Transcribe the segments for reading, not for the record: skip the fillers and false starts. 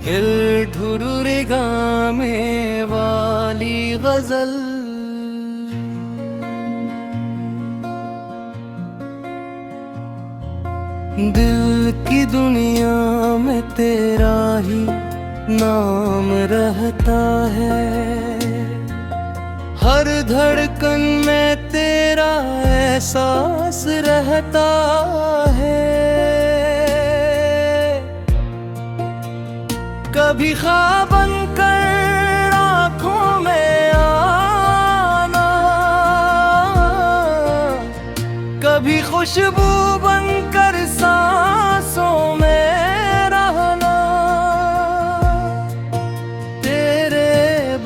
हिल ढुरुरे गामे वाली गजल, दिल की दुनिया में तेरा ही नाम रहता है। हर धड़कन में तेरा एहसास रहता है। कभी ख्वाब बनकर आँखों में आना, कभी खुशबू बनकर सांसों में रहना। तेरे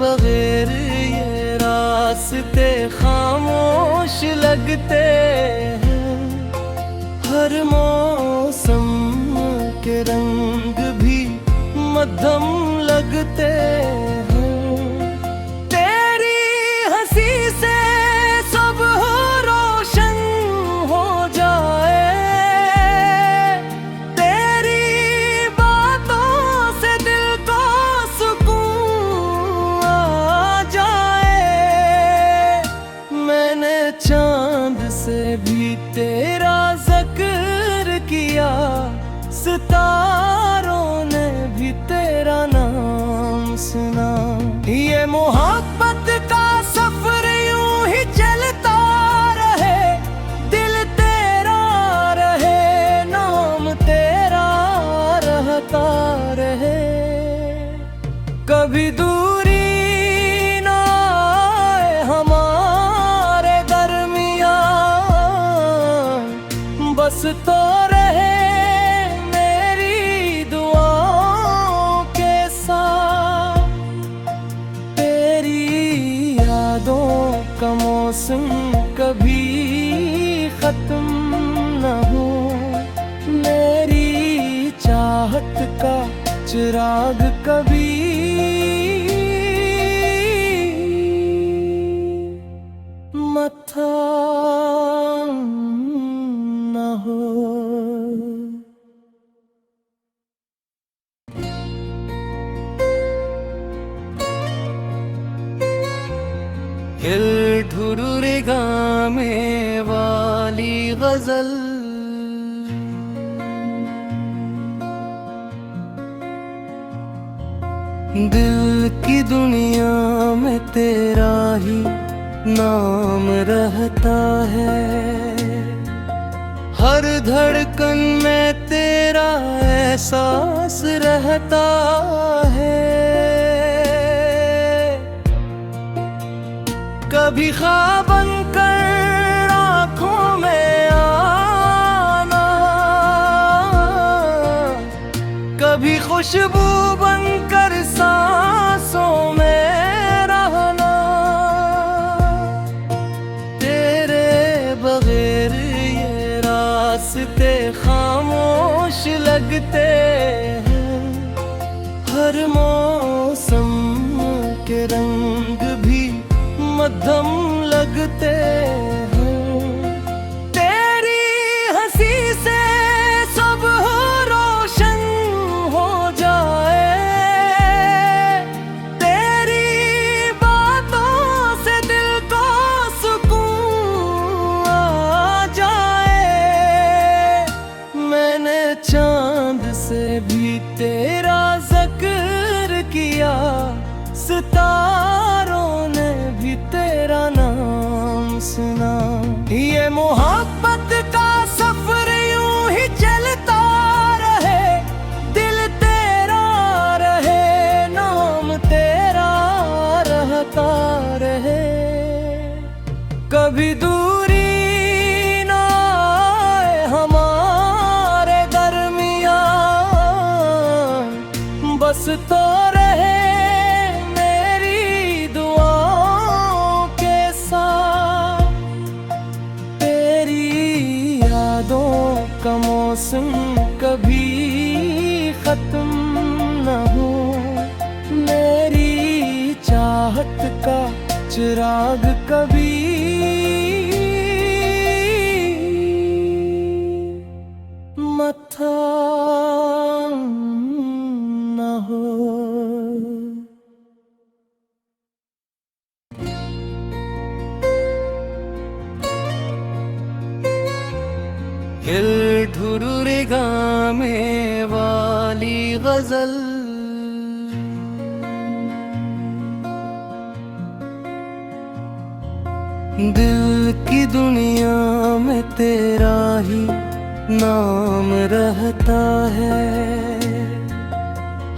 बगैर ये रास्ते खामोश लगते हैं। हर मौसम के रंग भी मध्यम लगते हैं। तेरी हंसी से सब रोशन हो जाए, तेरी बातों से दिल को सुकून आ जाए। मैंने चांद से भी तेरा जिक्र किया, सितारों ने भी तेरा नाम सुना। ये मोहब्बत का सफर यूं ही चलता रहे, दिल तेरा रहे, नाम तेरा रहता रहे। कभी दूरी ना आए हमारे दरमियां, बस तो रहे का मौसम कभी खत्म न हो। मेरी चाहत का चिराग कभी मत्था न हो। हिल ढुरुरे गामे वाली गजल, दिल की दुनिया में तेरा ही नाम रहता है। हर धड़कन में तेरा एहसास रहता है। कभी ख्वाब बनकर आँखों में आना, कभी खुशबू बनकर सांसों में रहना। तेरे बगैर ये रास्ते खामोश लगते हैं। हर मौसम के रंग भी मध्यम लगते हैं। तेरी हंसी से सब रोशन हो जाए, तेरी बातों से दिल को सुकून आ जाए। मैंने चांद से भी तेरा जिक्र किया, सितारों ने भी तेरा नाम सुना। ये मोहब्बत का सफर यूं ही चलता रहे, दिल तेरा रहे, नाम तेरा रहता रहे। कभी दूरी ना आए हमारे दरमियां, बस तो रहे का मौसम कभी खत्म न हो। मेरी चाहत का चिराग कभी मत्था न हो। दिल ढुरुरे गामे वाली गजल। दिल की दुनिया में तेरा ही नाम रहता है,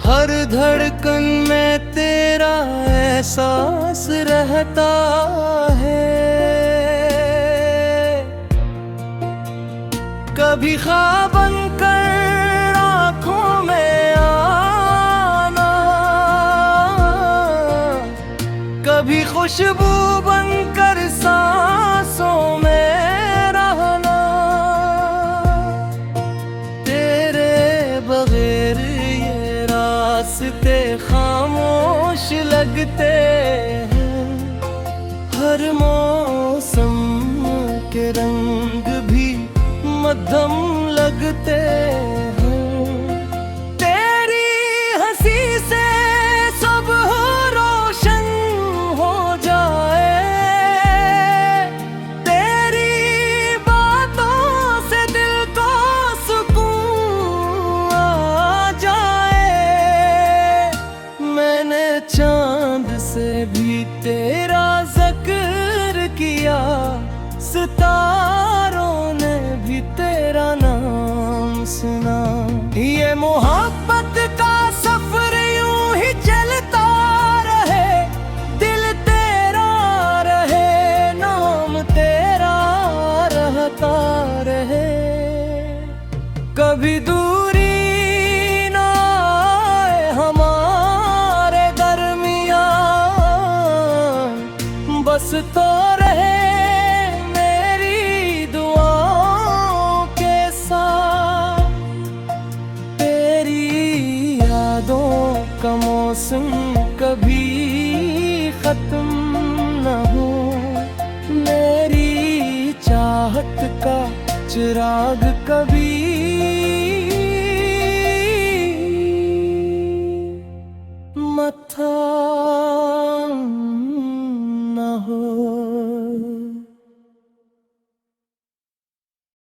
हर धड़कन में तेरा एहसास रहता है। कभी ख्वाब बनकर आँखों में आना, कभी खुशबू बनकर सांसों में रहना। तेरे बगैर ये रास्ते खामोश लगते हैं, हर मौसम के रंग भी मध्यम लगते हैं। तेरी हंसी से सब रोशन हो जाए, तेरी बातों से दिल को सुकून आ जाए। मैंने चांद से भी तेरा जिक्र किया, सितारों ने भी तेरा नाम सुना। ये मोहब्बत का सफर यूं ही चलता रहे, दिल तेरा रहे, नाम तेरा रहता रहे। कभी दूरी ना आए हमारे दरमियां, बस तो रहे का मौसम कभी खत्म न हो। मेरी चाहत का चिराग कभी